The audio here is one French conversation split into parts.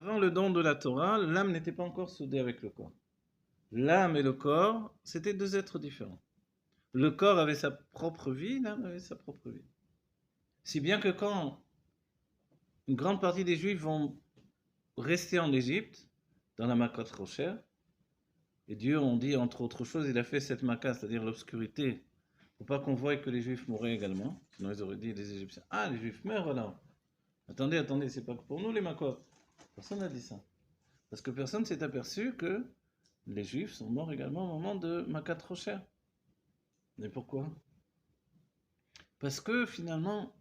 Avant le don de la Torah, l'âme n'était pas encore soudée avec le corps. L'âme et le corps, c'était deux êtres différents. Le corps avait sa propre vie, l'âme avait sa propre vie. Si bien que quand une grande partie des Juifs vont rester en Égypte, dans la Makot Rocher, et Dieu, on dit entre autres choses, il a fait cette Makkah, c'est-à-dire l'obscurité, pour pas qu'on voie que les Juifs mouraient également. Sinon ils auraient dit, les Égyptiens, ah, les Juifs meurent alors. Attendez, c'est pas que pour nous les Makot. Personne n'a dit ça. Parce que personne s'est aperçu que les Juifs sont morts également au moment de Makat Rocher. Mais pourquoi? Parce que finalement,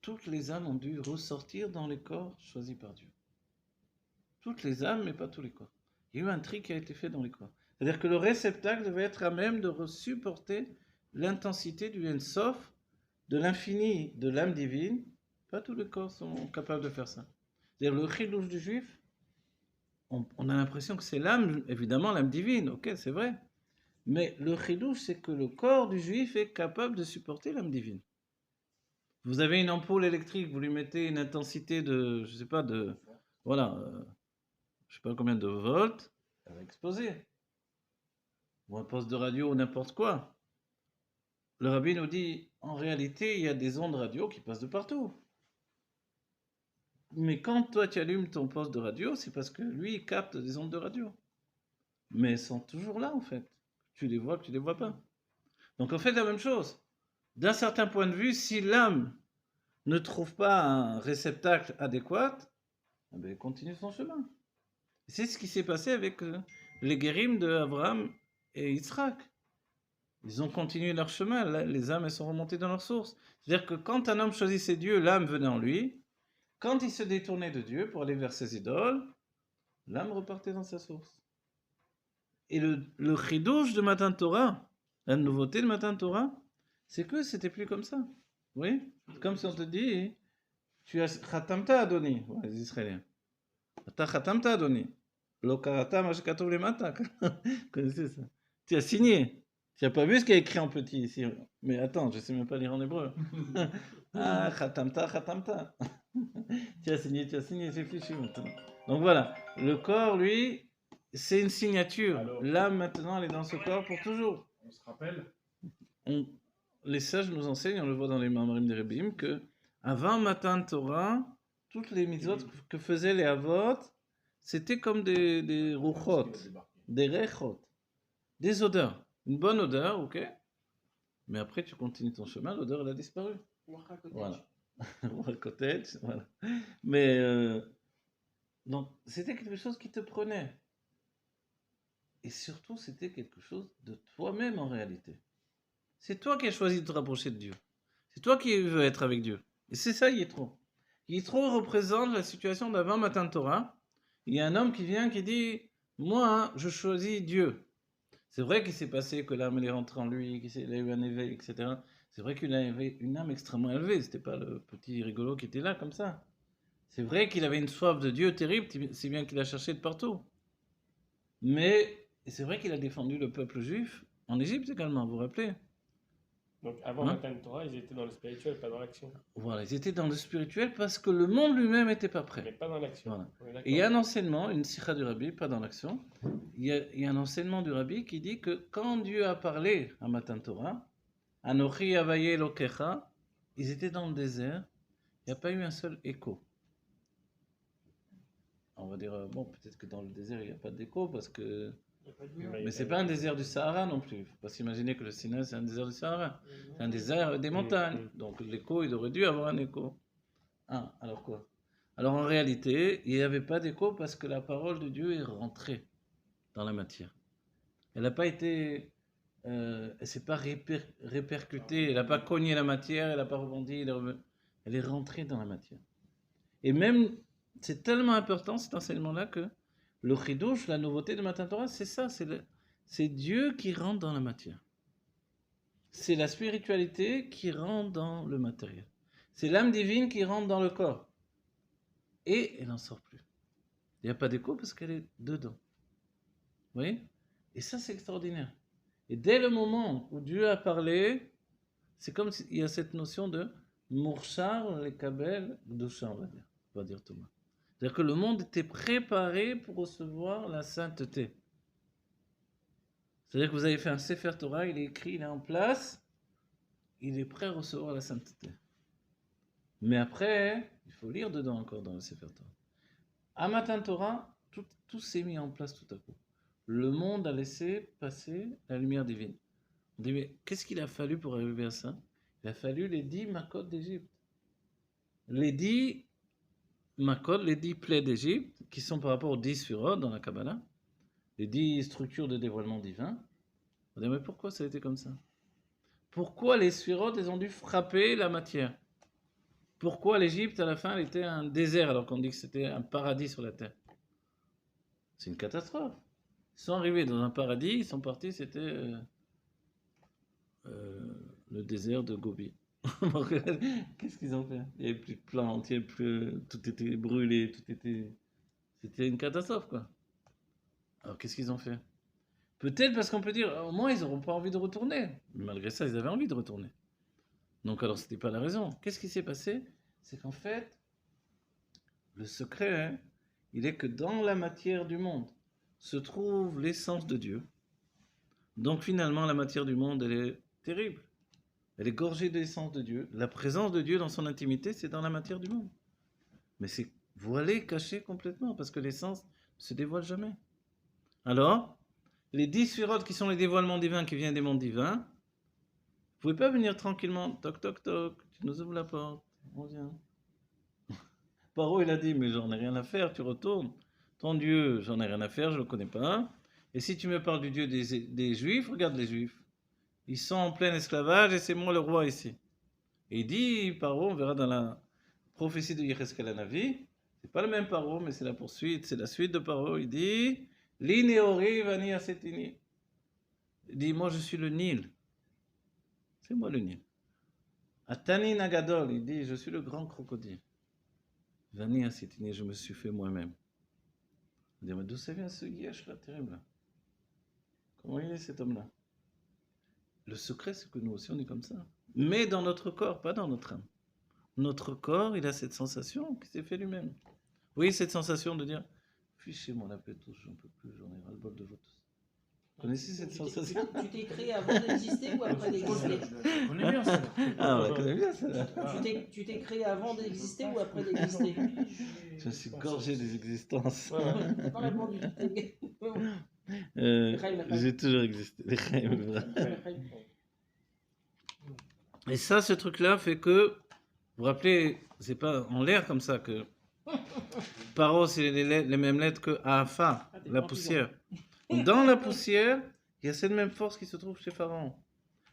toutes les âmes ont dû ressortir dans les corps choisis par Dieu. Toutes les âmes, mais pas tous les corps. Il y a eu un tri qui a été fait dans les corps. C'est-à-dire que le réceptacle devait être à même de supporter l'intensité du Ensof, de l'infini de l'âme divine. Pas tous les corps sont capables de faire ça. C'est-à-dire le chidouche du juif, on a l'impression que c'est l'âme, évidemment l'âme divine, ok, c'est vrai. Mais le chidouche, c'est que le corps du juif est capable de supporter l'âme divine. Vous avez une ampoule électrique, vous lui mettez une intensité de, je sais pas, voilà, je sais pas combien de volts, elle va exploser. Ou un poste de radio ou n'importe quoi. Le rabbi nous dit, en réalité, il y a des ondes radio qui passent de partout. Mais quand toi tu allumes ton poste de radio, c'est parce que lui il capte des ondes de radio. Mais elles sont toujours là en fait. Tu les vois, tu les vois pas. Donc en fait la même chose. D'un certain point de vue, si l'âme ne trouve pas un réceptacle adéquat, eh bien, elle continue son chemin. C'est ce qui s'est passé avec les guérim de Abraham et Yitzhak. Ils ont continué leur chemin, les âmes elles sont remontées dans leur source. C'est-à-dire que quand un homme choisissait Dieu, l'âme venait en lui. Quand il se détournait de Dieu pour aller vers ses idoles, l'âme repartait dans sa source. Et le chidouche de Matan Torah, la nouveauté de Matan Torah, c'est que c'était plus comme ça. Oui, comme si on te dit, tu as khatamta Adoni, les Israéliens. Ta khatamta Adoni. Lo karata ma shekatov lemata. Connaissez ça? Tu as signé. Tu n'as pas vu ce qu'il y a écrit en petit ici. Mais attends, je ne sais même pas lire en hébreu. Ah, khatamta, khatamta. Tu as signé, c'est fichu maintenant. Donc voilà, le corps, lui, c'est une signature. Alors, l'âme, maintenant, elle est dans ce corps pour toujours. On se rappelle On- les sages nous enseignent, on le voit dans les Mamorim des Rebbeim, que avant Matan Torah, toutes les mitzvot que faisaient les Avot, c'était comme des ruchot, des rechot, des odeurs. Une bonne odeur, ok. Mais après, tu continues ton chemin, l'odeur, elle a disparu. Voilà. Cottage, voilà. Mais donc, c'était quelque chose qui te prenait. Et surtout, c'était quelque chose de toi-même en réalité. C'est toi qui as choisi de te rapprocher de Dieu. C'est toi qui veux être avec Dieu. Et c'est ça, Yitro. Yitro représente la situation d'avant Matan Torah. Il y a un homme qui vient qui dit, moi, je choisis Dieu. C'est vrai qu'il s'est passé que l'âme est rentrée en lui, qu'il a eu un éveil, etc. C'est vrai qu'il avait une âme extrêmement élevée. C'était pas le petit rigolo qui était là comme ça. C'est vrai qu'il avait une soif de Dieu terrible, si bien qu'il a cherché de partout. Mais c'est vrai qu'il a défendu le peuple juif en Égypte également, vous vous rappelez? Donc avant Hein? Matan Torah, ils étaient dans le spirituel, pas dans l'action. Voilà, ils étaient dans le spirituel parce que le monde lui-même n'était pas Mais prêt. pas dans l'action. Voilà. On est d'accord. Et il y a un enseignement, une sikha du rabbi, pas dans l'action, il y a un enseignement du rabbi qui dit que quand Dieu a parlé à Matan Torah, Anochi Avaye Elokecha, ils étaient dans le désert, il n'y a pas eu un seul écho. On va dire, bon, peut-être que dans le désert, il n'y a pas d'écho parce que. Mais c'est pas un désert du Sahara non plus. Faut pas s'imaginer que le Sinaï c'est un désert du Sahara. C'est un désert des montagnes. Donc l'écho, il aurait dû avoir un écho. Ah, alors quoi? Alors en réalité, il n'y avait pas d'écho parce que la parole de Dieu est rentrée dans la matière. Elle n'a pas été, elle s'est pas répercutée, elle n'a pas cogné la matière, elle n'a pas rebondi, elle est rentrée dans la matière. Et même, c'est tellement important cet enseignement-là que le chidouche, la nouveauté de Matan Torah, c'est ça, c'est Dieu qui rentre dans la matière. C'est la spiritualité qui rentre dans le matériel. C'est l'âme divine qui rentre dans le corps. Et elle n'en sort plus. Il n'y a pas d'écho parce qu'elle est dedans. Vous voyez? Et ça, c'est extraordinaire. Et dès le moment où Dieu a parlé, c'est comme s'il y a cette notion de Mourchar le Kabel Gdusha, on va dire Thomas. C'est-à-dire que le monde était préparé pour recevoir la sainteté. C'est-à-dire que vous avez fait un Sefer Torah, il est écrit, il est en place, il est prêt à recevoir la sainteté. Mais après, il faut lire dedans encore dans le Sefer Torah. À Matan Torah, tout s'est mis en place tout à coup. Le monde a laissé passer la lumière divine. On dit, mais qu'est-ce qu'il a fallu pour arriver à ça? Il a fallu les 10 Makot d'Égypte. Les 10 Makot, les 10 plaies d'Égypte, qui sont par rapport aux 10 Sphirot dans la Kabbalah, les 10 structures de dévoilement divin. On dit, mais pourquoi ça a été comme ça? Pourquoi les Sphirot, elles ont dû frapper la matière? Pourquoi l'Égypte, à la fin, elle était un désert alors qu'on dit que c'était un paradis sur la terre? C'est une catastrophe. Ils sont arrivés dans un paradis, ils sont partis, c'était le désert de Gobi. Qu'est-ce qu'ils ont fait? Il n'y avait plus de plantes, tout était brûlé, c'était une catastrophe, quoi. Alors qu'est-ce qu'ils ont fait? Peut-être parce qu'on peut dire, au moins ils n'auront pas envie de retourner. Mais malgré ça, ils avaient envie de retourner. Donc alors c'était pas la raison. Qu'est-ce qui s'est passé? C'est qu'en fait, le secret, hein, il est que dans la matière du monde se trouve l'essence de Dieu. Donc finalement, la matière du monde, elle est terrible. Elle est gorgée de l'essence de Dieu. La présence de Dieu dans son intimité, c'est dans la matière du monde. Mais c'est voilé, caché complètement, parce que l'essence ne se dévoile jamais. Alors, les 10 sphirotes qui sont les dévoilements divins qui viennent des mondes divins, vous ne pouvez pas venir tranquillement, toc toc toc, tu nous ouvres la porte, on vient. Paro, il a dit, mais j'en ai rien à faire, tu retournes. Ton Dieu, j'en ai rien à faire, je ne le connais pas. Et si tu me parles du Dieu des Juifs, regarde les Juifs. Ils sont en plein esclavage et c'est moi le roi ici. Et il dit, Paro, on verra dans la prophétie de Yecheskel Hanavi, c'est pas le même Paro, mais c'est la poursuite, c'est la suite de Paro. Il dit, Linéori vani asetini. Il dit, moi je suis le Nil. C'est moi le Nil. Atani Nagadol, il dit, je suis le grand crocodile. Vani asetini, je me suis fait moi-même. Il dit, mais d'où ça vient ce Yesh là, terrible là? Comment il est cet homme-là? Le secret, c'est que nous aussi, on est comme ça. Mais dans notre corps, pas dans notre âme. Notre corps, il a cette sensation qui s'est fait lui-même. Oui, cette sensation de dire, fichez-moi la paix tous, j'en peux plus, j'en ai ras-le-bol de vous tous. Vous connaissez cette sensation? Tu t'es créé avant d'exister ou après d'exister? Je connais bien ça. Ah, on la connaît bien, celle-là. Tu t'es créé avant d'exister ou après d'exister? Je me suis gorgé des existences. T'as pas répondu. J'ai toujours existé. Et ça, ce truc-là fait que, vous vous rappelez, c'est pas en l'air comme ça que Paro, c'est les mêmes lettres que Afa, la poussière. Dans la poussière, il y a cette même force qui se trouve chez Pharaon.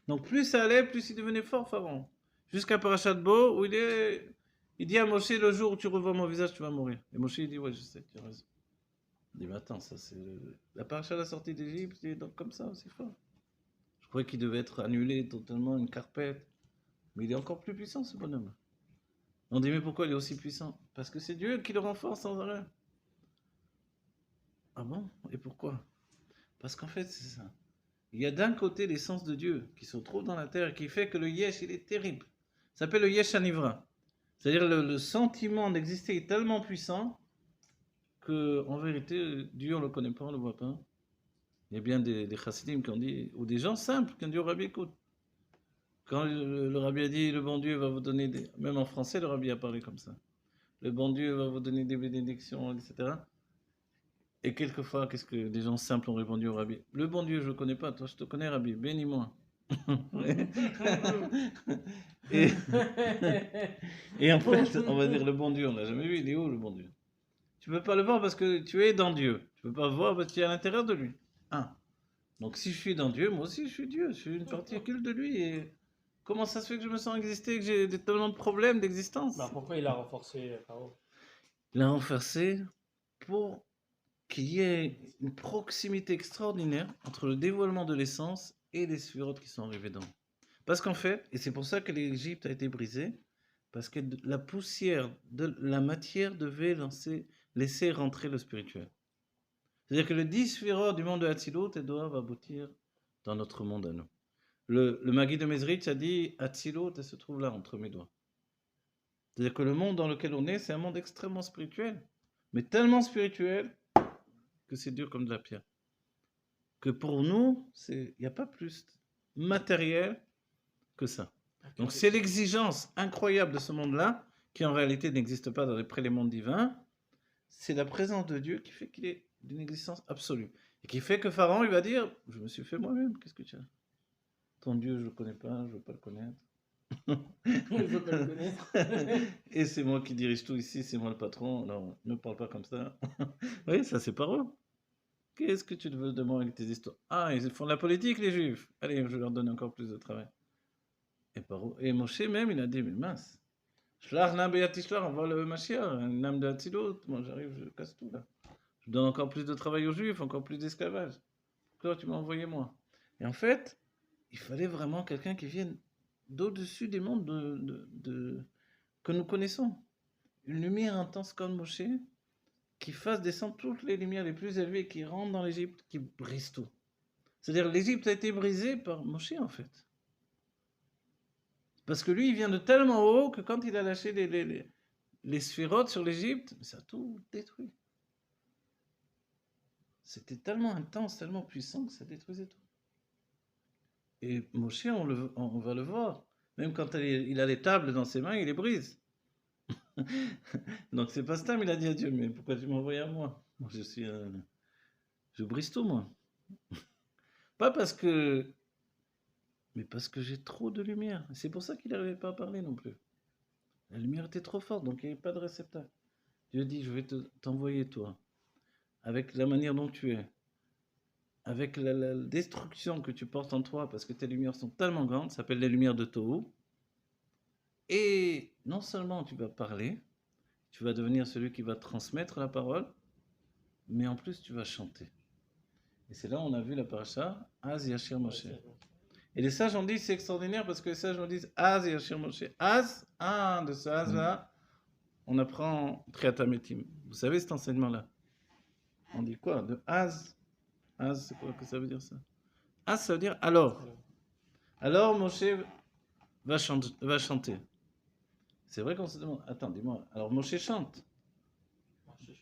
Donc plus ça allait, plus il devenait fort, Pharaon. Jusqu'à Parashat Bo, où il dit à Moshe, le jour où tu revois mon visage, tu vas mourir. Et Moshe, il dit, ouais, je sais, tu as raison. Il dit, mais attends, ça c'est... La paracha de la sortie d'Égypte, c'est donc comme ça aussi fort. Je croyais qu'il devait être annulé totalement, une carpette. Mais il est encore plus puissant, ce bonhomme. On dit, mais pourquoi il est aussi puissant? Parce que c'est Dieu qui le renforce sans arrêt. Ah bon? Et pourquoi? Parce qu'en fait, c'est ça. Il y a d'un côté l'essence de Dieu qui se trouve dans la terre et qui fait que le yesh, il est terrible. Ça s'appelle le yesh anivra. C'est-à-dire le sentiment d'exister est tellement puissant que, en vérité, Dieu, on ne le connaît pas, on ne le voit pas. Il y a bien des chassidim qui ont dit, ou des gens simples qui ont dit au rabbi, écoute, quand le rabbi a dit, le bon Dieu va vous donner des... Même en français, le rabbi a parlé comme ça. Le bon Dieu va vous donner des bénédictions, etc. Et quelquefois, qu'est-ce que des gens simples ont répondu au rabbi? Le bon Dieu, je ne le connais pas, toi je te connais, rabbi, bénis-moi. et en fait, on va dire le bon Dieu, on ne l'a jamais vu, il est où le bon Dieu? Tu ne peux pas le voir parce que tu es dans Dieu. Tu ne peux pas le voir parce que tu es à l'intérieur de lui. Donc si je suis dans Dieu, moi aussi je suis Dieu, je suis une particule de lui. Et comment ça se fait que je me sens exister, que j'ai tellement de problèmes d'existence? Alors pourquoi il a renforcé Paro? Il a renforcé pour qu'il y ait une proximité extraordinaire entre le dévoilement de l'essence et les sphirotes qui sont arrivés dedans. Parce qu'en fait, et c'est pour ça que l'Égypte a été brisée, parce que la poussière de la matière devait laisser rentrer le spirituel. C'est-à-dire que les 10 sphirotes du monde de Hatzilut, elles doivent aboutir dans notre monde à nous. Le Magui de Mezrich a dit, Hatzilut, elle se trouve là, entre mes doigts. C'est-à-dire que le monde dans lequel on est, c'est un monde extrêmement spirituel. mais tellement spirituel que c'est dur comme de la pierre. Que pour nous, il n'y a pas plus matériel que ça. Donc c'est l'exigence incroyable de ce monde-là, qui en réalité n'existe pas d'après les mondes divins. C'est la présence de Dieu qui fait qu'il est d'une existence absolue. Et qui fait que Pharaon, il va dire, je me suis fait moi-même, qu'est-ce que tu as? Ton Dieu, je ne le connais pas, je ne veux pas le connaître. Je veux pas le connaître. Et c'est moi qui dirige tout ici, c'est moi le patron, alors ne parle pas comme ça. Oui, ça c'est Pharaon. Qu'est-ce que tu veux de moi avec tes histoires? Ah, ils font de la politique, les Juifs. Allez, je leur donne encore plus de travail. Et Moshe même, il a dit, mais mince, Shlach na beyatishlar, on voit le Mashiach, une âme de Hatzilut. Moi j'arrive, je casse tout là. Je donne encore plus de travail aux Juifs, encore plus d'esclavage. Toi, tu m'as envoyé moi. Et en fait, il fallait vraiment quelqu'un qui vienne d'au-dessus des mondes que nous connaissons. Une lumière intense comme Moshe, qui fasse descendre toutes les lumières les plus élevées, qui rentrent dans l'Égypte, qui brise tout. C'est-à-dire l'Égypte a été brisée par Moshe en fait. Parce que lui, il vient de tellement haut que quand il a lâché les sphérotes sur l'Égypte, ça a tout détruit. C'était tellement intense, tellement puissant que ça détruisait tout. Et Moshe, on va le voir. Même quand il a les tables dans ses mains, il les brise. Donc c'est pas Stam, il a dit à Dieu, mais pourquoi tu m'as envoyé à moi? Moi, je brise tout, moi. Pas parce que... Mais parce que j'ai trop de lumière. C'est pour ça qu'il n'arrivait pas à parler non plus. La lumière était trop forte, donc il n'y avait pas de réceptacle. Dieu dit, je vais t'envoyer toi, avec la manière dont tu es, avec la destruction que tu portes en toi, parce que tes lumières sont tellement grandes, ça s'appelle les lumières de Tohu. Et non seulement tu vas parler, tu vas devenir celui qui va transmettre la parole, mais en plus tu vas chanter. Et c'est là où on a vu la paracha, Az Yashir Moshe. Et les sages ont dit, c'est extraordinaire parce que les sages ont dit, Az Yashir Moshe. Az, de ce Az-là, on apprend Triatametim. Vous savez cet enseignement-là? On dit quoi? De Az. Az, c'est quoi que ça veut dire ça? Az, ça veut dire alors. Alors Moshe va chanter. C'est vrai qu'on se demande, attends, dis-moi, alors Moshe chante.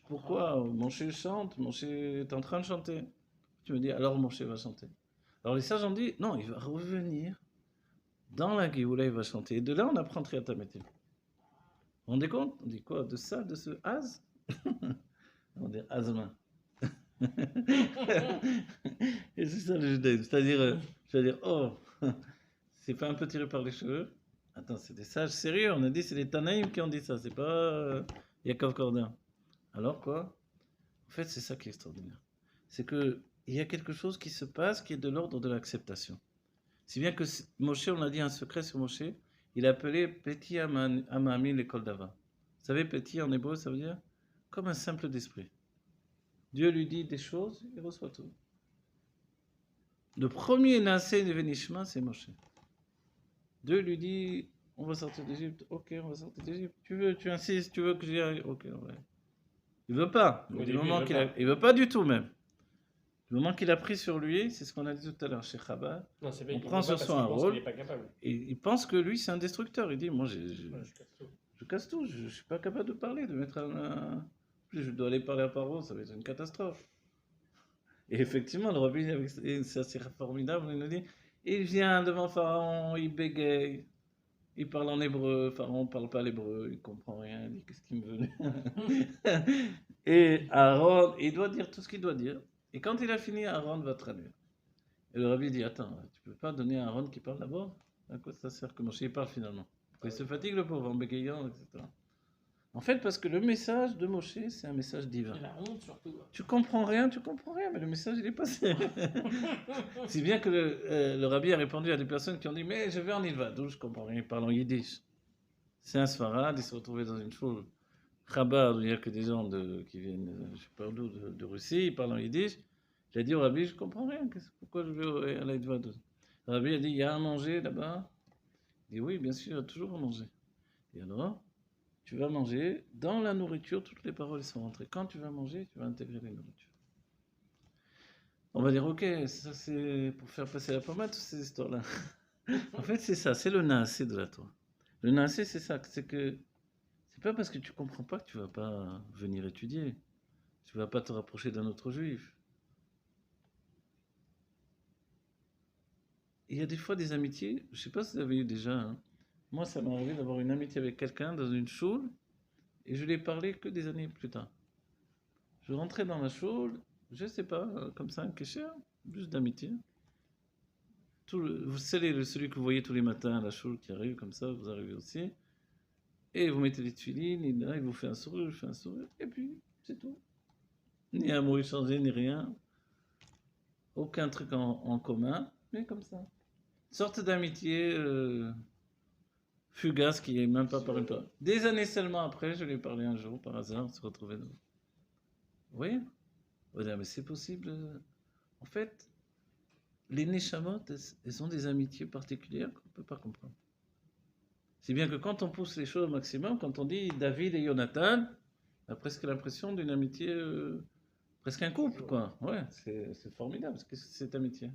Pourquoi Moshe chante? Moshe est en train de chanter. Tu me dis, alors Moshe va chanter. Alors les sages ont dit, non, il va revenir dans la Géoula, il va chanter. Et de là, on apprend Triatametim. Vous vous rendez compte? On dit quoi? De ça, de ce Az? On dit Azma. Et c'est ça le judaïsme. C'est-à-dire, oh, c'est pas un peu tiré par les cheveux. Attends, c'est des sages sérieux. On a dit, c'est les Tanaïm qui ont dit ça. C'est pas Yaakov Cordin. Alors quoi? En fait, c'est ça qui est extraordinaire. C'est que il y a quelque chose qui se passe qui est de l'ordre de l'acceptation. Si bien que Moshe, on a dit un secret sur Moshe, il a appelé Petit Amami l'école d'Ava. Vous savez, Petit en hébreu, ça veut dire comme un simple d'esprit. Dieu lui dit des choses, il reçoit tout. Le premier Nassé de Venishma, c'est Moshe. Dieu lui dit, on va sortir d'Égypte. Ok, on va sortir d'Égypte. Tu insistes, tu veux que j'y aille. Ok, ouais. Il veut pas. Il veut pas du tout même. Le moment qu'il a pris sur lui, c'est ce qu'on a dit tout à l'heure chez Chabad. On prend sur soi un rôle. Et il pense que lui, c'est un destructeur. Il dit, moi, je casse tout. Je suis pas capable de parler, de mettre un... Plus je dois aller parler à Paro, ça va être une catastrophe. Et effectivement, le rabbi, c'est assez formidable, il nous dit, il vient devant Pharaon, il bégaye, il parle en hébreu, Pharaon ne parle pas l'hébreu, il comprend rien, il dit, qu'est-ce qu'il me veut? Et Aaron, il doit dire tout ce qu'il doit dire. Et quand il a fini, Aaron va traduire. Et le rabbi dit, attends, tu peux pas donner à Aaron qui parle d'abord? À quoi ça sert que Moshe parle finalement? Il se fatigue le pauvre en bégayant, etc. En fait, parce que le message de Moshe, c'est un message divin. Et la honte surtout. Tu comprends rien, mais le message, il est passé. Si bien que le rabbi a répondu à des personnes qui ont dit, mais je vais en Ilva, d'où je comprends rien, il parle en yiddish. C'est un sfarad, il se retrouvait dans une foule Chabad, où il n'y a que des gens qui viennent, je sais pas d'où, de Russie, ils parlent en yiddish. Il a dit au rabbi, je comprends rien, pourquoi je vais à la Ilva? Le rabbi a dit, il y a à manger là-bas? Il dit, oui, bien sûr, il y a toujours à manger. Et alors, tu vas manger, dans la nourriture, toutes les paroles sont rentrées. Quand tu vas manger, tu vas intégrer les nourritures. On va dire, ok, ça c'est pour faire passer la pommade, toutes ces histoires-là. En fait, c'est ça, c'est le naasé de la Torah. Le naasé, c'est ça, c'est C'est pas parce que tu comprends pas que tu vas pas venir étudier. Tu vas pas te rapprocher d'un autre juif. Il y a des fois des amitiés, je sais pas si vous avez eu déjà, hein. Moi, ça m'est arrivé d'avoir une amitié avec quelqu'un dans une choule et je lui ai parlé que des années plus tard. Je rentrais dans la choule, je sais pas, comme ça, un kécher, juste d'amitié. Vous savez, celui que vous voyez tous les matins à la choule qui arrive comme ça, vous arrivez aussi. Et vous mettez les tuilines, il vous fait un sourire, je fais un sourire, et puis c'est tout. Ni un mot échangé, ni rien. Aucun truc en commun, mais comme ça. Une sorte d'amitié fugace qui est même pas par une peur. Des années seulement après, je lui ai parlé un jour, par hasard, on se retrouvait. Vous voyez? Vous dites, mais c'est possible. En fait, les Neshamot, elles ont des amitiés particulières qu'on ne peut pas comprendre. Si bien que quand on pousse les choses au maximum, quand on dit David et Jonathan, on a presque l'impression d'une amitié, presque un couple, quoi. Ouais, c'est formidable, cette amitié.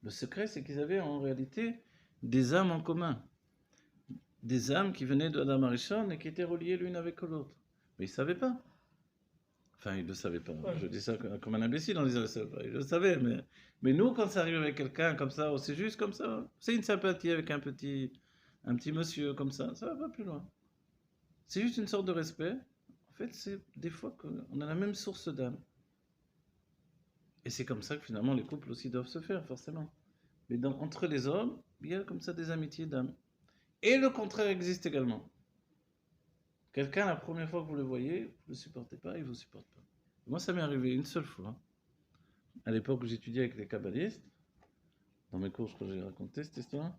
Le secret, c'est qu'ils avaient en réalité des âmes en commun. Des âmes qui venaient de Adam Arishon et qui étaient reliées l'une avec l'autre. Mais ils ne savaient pas. Enfin, ils ne le savaient pas. Ouais. Je dis ça comme un imbécile, on disait ça. Ils le savaient, mais nous, quand ça arrive avec quelqu'un comme ça, c'est juste comme ça. C'est une sympathie avec un petit monsieur comme ça va pas plus loin. C'est juste une sorte de respect. En fait, c'est des fois qu'on a la même source d'âme. Et c'est comme ça que finalement les couples aussi doivent se faire, forcément. Mais entre les hommes, il y a comme ça des amitiés d'âme. Et le contraire existe également. Quelqu'un, la première fois que vous le voyez, vous ne le supportez pas, il ne vous supporte pas. Moi, ça m'est arrivé une seule fois. À l'époque où j'étudiais avec les kabbalistes, dans mes cours, je crois que j'ai raconté cette histoire.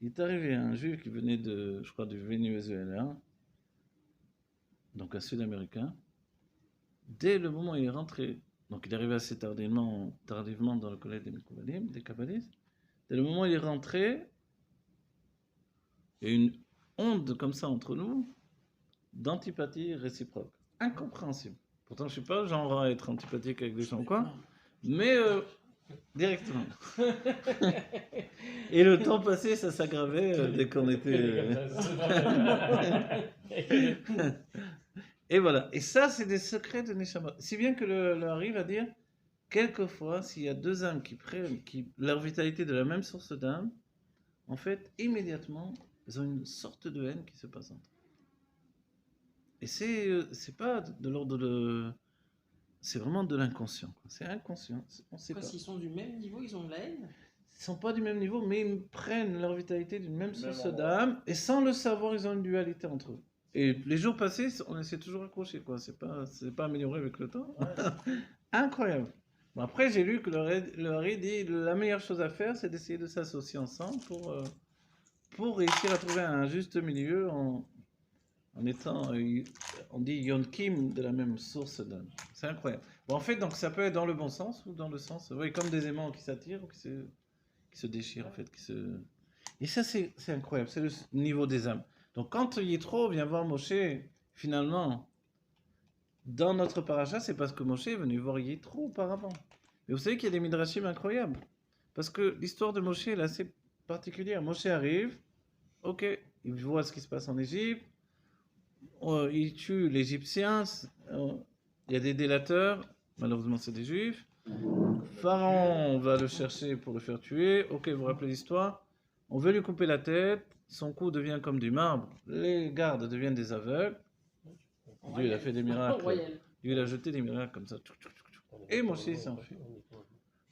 Il est arrivé un juif qui venait je crois, du Venezuela, donc un sud-américain. Dès le moment où il est rentré, donc il est arrivé assez tardivement dans le collège des Mekoubalim, des kabbalistes. Dès le moment où il est rentré, il y a une onde comme ça entre nous, d'antipathie réciproque. Incompréhensible. Pourtant, je ne suis pas genre à être antipathique avec des gens ou quoi, mais directement. Et le temps passé, ça s'aggravait dès qu'on était... Et voilà. Et ça, c'est des secrets de Neshama. Si bien que le Hari va dire, quelquefois, s'il y a deux âmes qui prennent leur vitalité de la même source d'âme, en fait, immédiatement, ils ont une sorte de haine qui se passe entre eux. Et c'est pas de l'ordre de... C'est vraiment de l'inconscient. C'est inconscient. On sait pas. S'ils sont du même niveau, ils ont de la haine? Ils sont pas du même niveau, mais ils prennent leur vitalité d'une même source d'âme, et sans le savoir, ils ont une dualité entre eux. Et les jours passés, on s'est toujours accroché, quoi. C'est pas amélioré avec le temps. Ouais. Incroyable. Bon, après, j'ai lu que le Hari dit la meilleure chose à faire, c'est d'essayer de s'associer ensemble pour réussir à trouver un juste milieu en étant, on dit Yonkim de la même source d'âme. C'est incroyable. Bon, en fait, donc ça peut être dans le bon sens ou dans le sens, oui, comme des aimants qui s'attirent ou qui se déchirent, en fait. Et ça, c'est incroyable. C'est le niveau des âmes. Donc, quand Yitro vient voir Moshe, finalement, dans notre paracha, c'est parce que Moshe est venu voir Yitro auparavant. Mais vous savez qu'il y a des midrashim incroyables. Parce que l'histoire de Moshe est assez particulière. Moshe arrive, ok, il voit ce qui se passe en Égypte, il tue l'Égyptien, il y a des délateurs, malheureusement c'est des Juifs. Pharaon va le chercher pour le faire tuer. Ok, vous vous rappelez l'histoire. On veut lui couper la tête, son cou devient comme du marbre, les gardes deviennent des aveugles. Dieu il a fait des miracles. Dieu il a jeté des miracles comme ça. Et Moshe s'enfuit.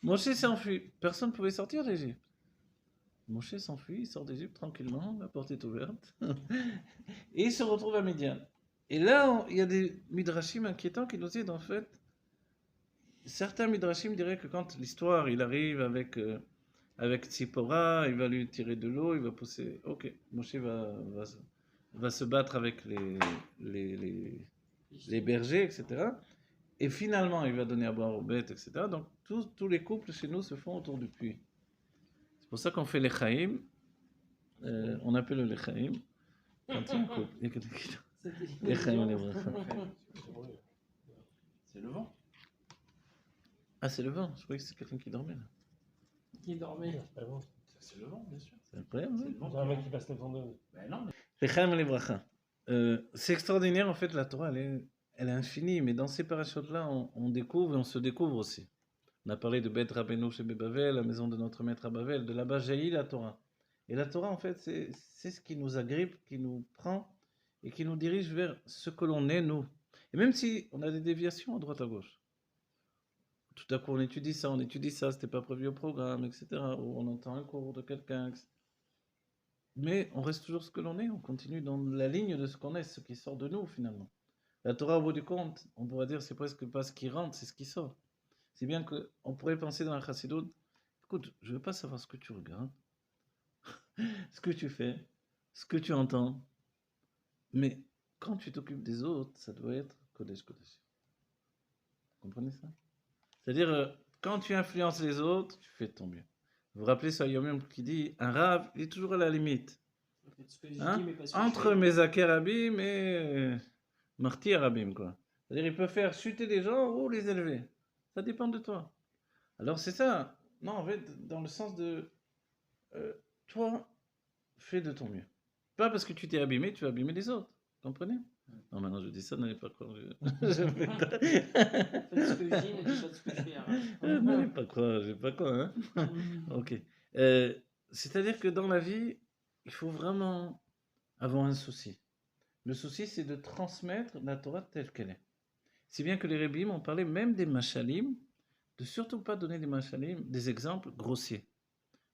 Moshe s'enfuit. Personne ne pouvait sortir d'Égypte. Moshe s'enfuit, il sort d'Égypte tranquillement, la porte est ouverte. Et il se retrouve à Midian. Et là, il y a des midrashim inquiétants qui nous disent en fait, certains midrashim diraient que quand l'histoire, il arrive avec Tzipora, il va lui tirer de l'eau, il va pousser. Ok, Moshe va se battre avec les bergers, etc. Et finalement, il va donner à boire aux bêtes, etc. Donc, tous les couples chez nous se font autour du puits. C'est pour ça qu'on fait l'Echaim. On appelle le l'Echaim. Quand il y a un couple. L'Echaim, les bracha. C'est le vent. Ah, c'est le vent. Je croyais que c'est quelqu'un qui dormait là. Qui dormait. Non, c'est pas le vent. C'est le vent, bien sûr. C'est incroyable. C'est le vent. Un mec qui passe le temps de... Ben non, mais... L'Echaim, les bracha. C'est extraordinaire, en fait, la Torah, elle est infinie, mais dans ces parachutes-là, on découvre et on se découvre aussi. On a parlé de Beth Rabbeinu chez Bavel, la maison de notre maître à Bavel, de là-bas jaillit la Torah. Et la Torah, en fait, c'est ce qui nous agrippe, qui nous prend et qui nous dirige vers ce que l'on est, nous. Et même si on a des déviations à droite à gauche, tout à coup on étudie ça, c'était pas prévu au programme, etc. Ou on entend un cours de quelqu'un, etc. Mais on reste toujours ce que l'on est, on continue dans la ligne de ce qu'on est, ce qui sort de nous finalement. La Torah, au bout du compte, on pourrait dire c'est presque pas ce qui rentre, c'est ce qui sort. C'est bien qu'on pourrait penser dans la Chassidut, écoute, je veux pas savoir ce que tu regardes, ce que tu fais, ce que tu entends, mais quand tu t'occupes des autres, ça doit être Kodesh Kodesh. Vous comprenez ça? C'est-à-dire, quand tu influences les autres, tu fais de ton mieux. Vous vous rappelez ce Yom Yom qui dit, un rave, il est toujours à la limite. Faites ce que je Hein? dis, mais pas ce que je Entre fais. Mezaker Abim et Marty Arabim, quoi. C'est-à-dire, il peut faire chuter les gens ou les élever. Ça dépend de toi. Alors, c'est ça. Non, en fait, dans le sens de toi, fais de ton mieux. Pas parce que tu t'es abîmé, tu vas abîmer les autres. Comprenez? Non, maintenant je dis ça, n'allez pas croire. Je fais quoi? Faites ce que je dis, ne dites pas ce que je fais. N'allez pas croire, je sais pas quoi, hein? Ok. C'est-à-dire que dans la vie, il faut vraiment avoir un souci. Le souci, c'est de transmettre la Torah telle qu'elle est. Si bien que les Rébim ont parlé même des machalim, de surtout pas donner des machalim, des exemples grossiers.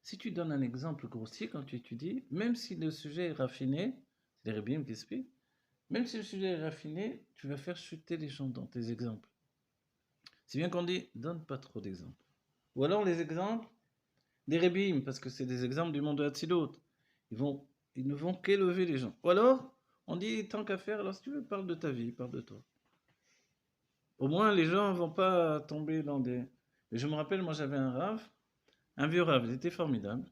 Si tu donnes un exemple grossier quand tu étudies, même si le sujet est raffiné, c'est les Rébim qui expliquent, même si le sujet est raffiné, tu vas faire chuter les gens dans tes exemples. Si bien qu'on dit, donne pas trop d'exemples. Ou alors les exemples des Rébim, parce que c'est des exemples du monde de Hatzilut. Ils ne vont qu'élever les gens. Ou alors, on dit, tant qu'à faire, alors si tu veux, parle de ta vie, parle de toi. Au moins, les gens ne vont pas tomber dans des... Et je me rappelle, moi j'avais un rave, un vieux rave, il était formidable,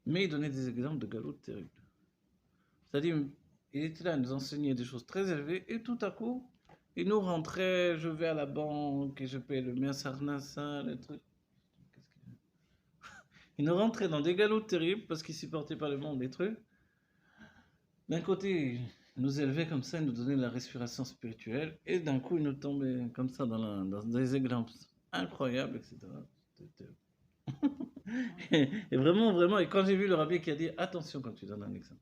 mais il donnait des exemples de galoutes terribles. C'est-à-dire, il était là, il nous enseignait des choses très élevées, et tout à coup, il nous rentrait, je vais à la banque, et je paye le mien sarnassa, le truc. Il nous rentrait dans des galoutes terribles, parce qu'il supportait pas le monde, des trucs. D'un côté, il nous élevait comme ça, il nous donnait de la respiration spirituelle, et d'un coup, il nous tombait comme ça dans des exemples incroyables, etc. Et vraiment, vraiment, et quand j'ai vu le rabbi qui a dit attention quand tu donnes un exemple.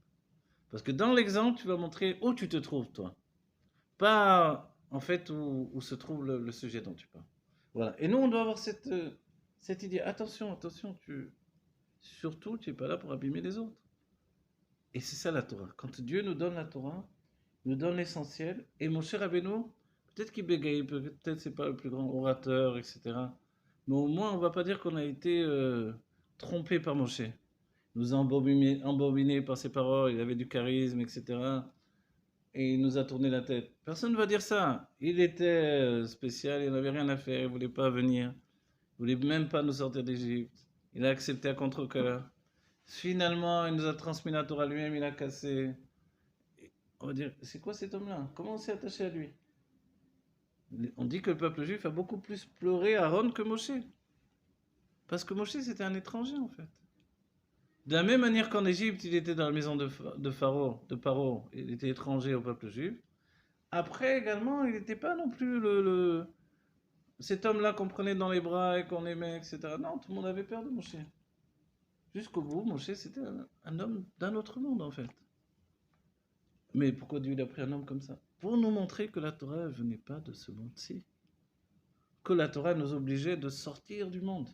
Parce que dans l'exemple, tu vas montrer où tu te trouves, toi. Pas en fait où se trouve le sujet dont tu parles. Voilà. Et nous, on doit avoir cette idée. Attention, attention, surtout, tu n'es pas là pour abîmer les autres. Et c'est ça la Torah. Quand Dieu nous donne la Torah, il nous donne l'essentiel. Et mon cher Rabbeinu, peut-être qu'il bégaye, peut-être c'est pas le plus grand orateur, etc. Mais au moins, on va pas dire qu'on a été trompé par Moshe. Nous a embobiné par ses paroles, il avait du charisme, etc. Et il nous a tourné la tête. Personne ne va dire ça. Il était spécial, il n'avait rien à faire, il ne voulait pas venir. Il ne voulait même pas nous sortir d'Égypte. Il a accepté à contre-cœur. Finalement, il nous a transmis la Torah lui-même, il a cassé. On va dire, c'est quoi cet homme-là? Comment on s'est attaché à lui? On dit que le peuple juif a beaucoup plus pleuré Aaron que Moshe. Parce que Moshe, c'était un étranger, en fait. De la même manière qu'en Égypte, il était dans la maison de Pharaon, il était étranger au peuple juif. Après également, il n'était pas non plus cet homme-là qu'on prenait dans les bras et qu'on aimait, etc. Non, tout le monde avait peur de Moshe. Jusqu'au bout, Moshe, c'était un homme d'un autre monde, en fait. Mais pourquoi Dieu a pris un homme comme ça? Pour nous montrer que la Torah ne venait pas de ce monde-ci. Que la Torah nous obligeait de sortir du monde.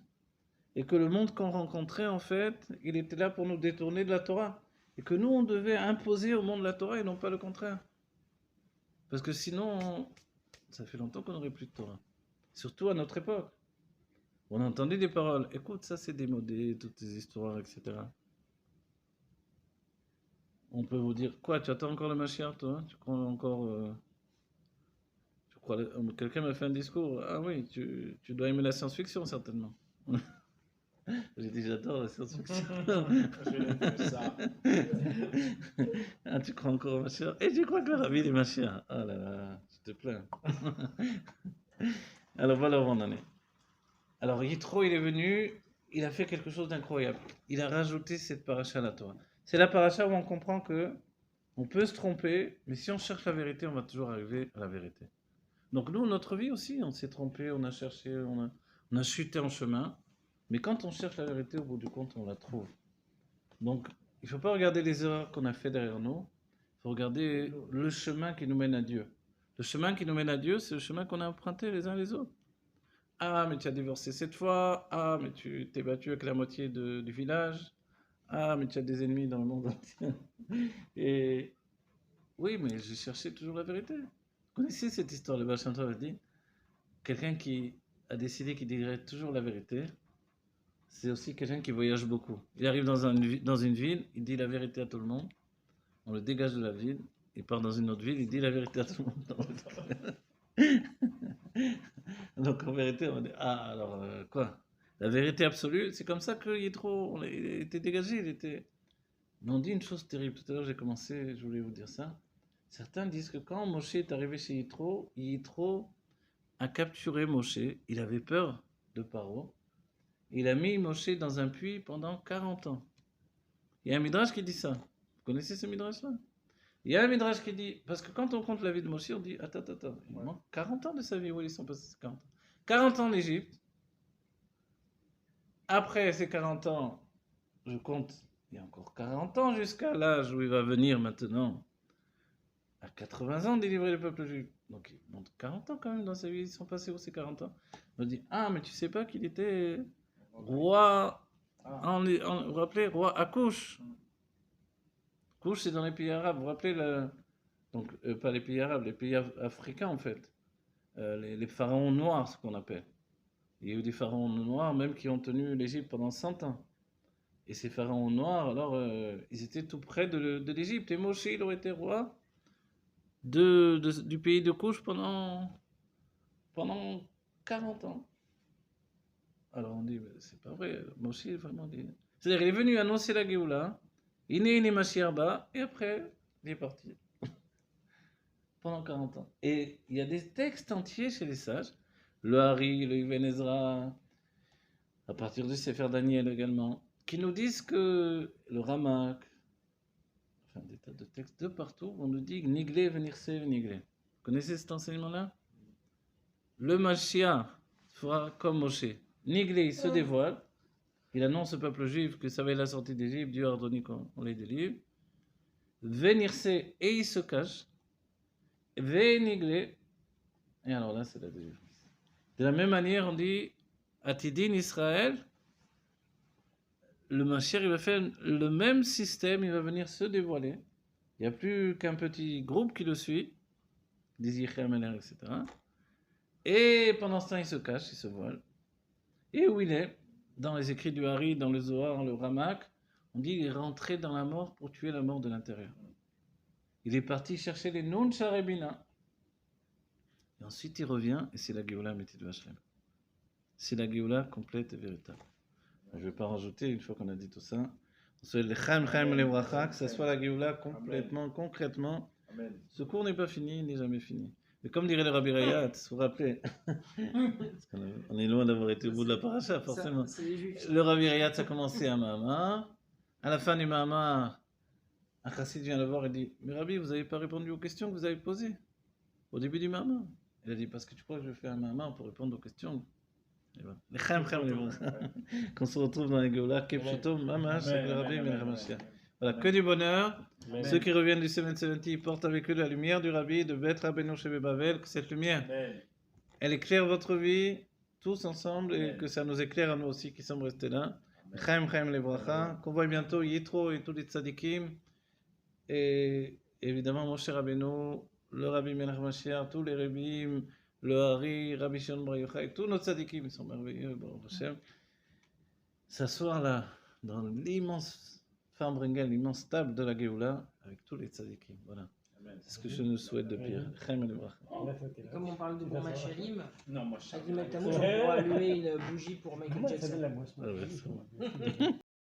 Et que le monde qu'on rencontrait, en fait, il était là pour nous détourner de la Torah. Et que nous, on devait imposer au monde la Torah et non pas le contraire. Parce que sinon, ça fait longtemps qu'on n'aurait plus de Torah. Surtout à notre époque. On entendait des paroles. Écoute, ça c'est démodé, toutes ces histoires, etc. On peut vous dire, quoi, tu attends encore le Mashiach, toi? Tu crois encore... Quelqu'un m'a fait un discours. Ah oui, tu dois aimer la science-fiction, certainement. J'ai dit, j'adore la science-fiction. Ça. Ah, tu crois encore au Mashiach? Et tu crois que le rabbi est Mashiach? Oh là là, je te plains. Alors voilà où on en est. Alors Yitro, il est venu, il a fait quelque chose d'incroyable. Il a rajouté cette paracha à la Torah. C'est la paracha où on comprend que On peut se tromper, mais si on cherche la vérité, on va toujours arriver à la vérité. Donc nous, notre vie aussi, on s'est trompé, on a cherché, on a chuté en chemin. Mais quand on cherche la vérité, au bout du compte, on la trouve. Donc, il ne faut pas regarder les erreurs qu'on a fait derrière nous. Il faut regarder le chemin qui nous mène à Dieu. Le chemin qui nous mène à Dieu, c'est le chemin qu'on a emprunté les uns les autres. Ah, mais tu as divorcé 7 fois. Ah, mais tu t'es battu avec la moitié du village. Ah, mais tu as des ennemis dans le monde entier. Et oui, mais j'ai cherché toujours la vérité. Vous connaissez cette histoire, le Baal Shem Tov a dit, quelqu'un qui a décidé qu'il dirait toujours la vérité, c'est aussi quelqu'un qui voyage beaucoup. Il arrive dans une ville, il dit la vérité à tout le monde, on le dégage de la ville, il part dans une autre ville, il dit la vérité à tout le monde. Donc en vérité, on dit, ah alors quoi? La vérité absolue, c'est comme ça que Yitro, il était dégagé, il était... Mais on dit une chose terrible, tout à l'heure j'ai commencé, je voulais vous dire ça. Certains disent que quand Moshe est arrivé chez Yitro a capturé Moshe, il avait peur de Paro, il a mis Moshe dans un puits pendant 40 ans. Il y a un midrash qui dit ça. Vous connaissez ce midrash-là? Il y a un midrash qui dit, parce que quand on compte la vie de Moshe, on dit, attends, il manque 40 ans de sa vie, où ils sont passés 40 ans. 40 ans en Égypte. Après ces 40 ans, je compte, il y a encore 40 ans jusqu'à l'âge où il va venir maintenant, à 80 ans, délivrer le peuple juif. Donc il monte 40 ans quand même dans sa vie, ils sont passés où ces 40 ans? On dit, ah, mais tu sais pas qu'il était roi, vous vous rappelez, roi à Couche. Couche, c'est dans les pays arabes, vous vous rappelez, donc pas les pays arabes, les pays africains en fait, les pharaons noirs, ce qu'on appelle. Il y a eu des pharaons noirs même qui ont tenu l'Égypte pendant 100 ans. Et ces pharaons noirs, alors, ils étaient tout près de l'Égypte. Et Moshe, il aurait été roi du pays de Couche pendant 40 ans. Alors on dit, c'est pas vrai, Moshe, vraiment dit. C'est-à-dire, il est venu annoncer la Géoula, il est Mashiach ba, et après, il est parti. Pendant 40 ans. Et il y a des textes entiers chez les sages, le Hari, le Ibn Ezra, à partir du Sefer Daniel également, qui nous disent que le Ramak, enfin des tas de textes de partout, on nous dit Niglé venir se Niglé. Vous connaissez cet enseignement-là? Le Mashiach fera comme Moshe. Niglé, il se dévoile, il annonce au peuple juif que ça va être la sortie d'Égypte, Dieu a ordonné qu'on les délivre. Venir se, et il se cache. Niglé, et alors là, c'est la délivrance. De la même manière, on dit Atidin Israël, le Mashiach, il va faire le même système, il va venir se dévoiler. Il n'y a plus qu'un petit groupe qui le suit, des Yichem, etc. Et pendant ce temps, il se cache, il se voile. Et où il est? Dans les écrits du Hari, dans le Zohar, le Ramak, on dit qu'il est rentré dans la mort pour tuer la mort de l'intérieur. Il est parti chercher les Nun Sharebina. Et ensuite, il revient, et c'est la Géoula Métid Vachem. C'est la Géoula complète et véritable. Je ne vais pas rajouter, une fois qu'on a dit tout ça, on souhaite les Chaim les Bracha, que ce soit la Géoula complètement, concrètement. Amen. Ce cours n'est pas fini, il n'est jamais fini. Mais comme dirait le Rabbi Rayat, vous vous rappelez, parce qu'on est loin d'avoir été au bout de la paracha, forcément. C'est les juifs. Le Rabbi Rayat, ça a commencé à Mahamar. À la fin du Mahamar, un chassid vient le voir et dit, mais Rabbi, vous n'avez pas répondu aux questions que vous avez posées au début du Mahamar. Il a dit, parce que tu crois que je fais un Mahamar pour répondre aux questions. Les Chaim, les Bracha. Qu'on se retrouve dans les Géoula, Kepchuto, Mamash, avec le Rabbi Ben Ramashia. Voilà, que du bonheur. Amen. Ceux qui reviennent du 770 portent avec eux la lumière du Rabbi de Bet Rabbeinu Shebe Bavel, que cette lumière, Amen. elle éclaire votre vie, tous ensemble, et Amen. que ça nous éclaire à nous aussi qui sommes restés là. Chaim les Bracha. Qu'on voit bientôt Yitro et tous les tzadikim. Et évidemment, Moshe Rabbeinu, le Rabbi Melech Mashiach, tous les Rabbim, le Hari, Rabbi Shimon Bar Yochai, tous nos tzadikim, ils sont merveilleux, Baruch Hashem. S'asseoir là, dans l'immense Farbrengen, l'immense table de la Géoula, avec tous les tzadikim. Voilà. Amen. C'est ce que je nous souhaite de pire. Chaim les Bracha. Comme on parle de bon Machalim, Non, moi je à Guimet Tammuz, on pourra allumer une bougie pour Michael Jackson. Ah ouais, c'est bon.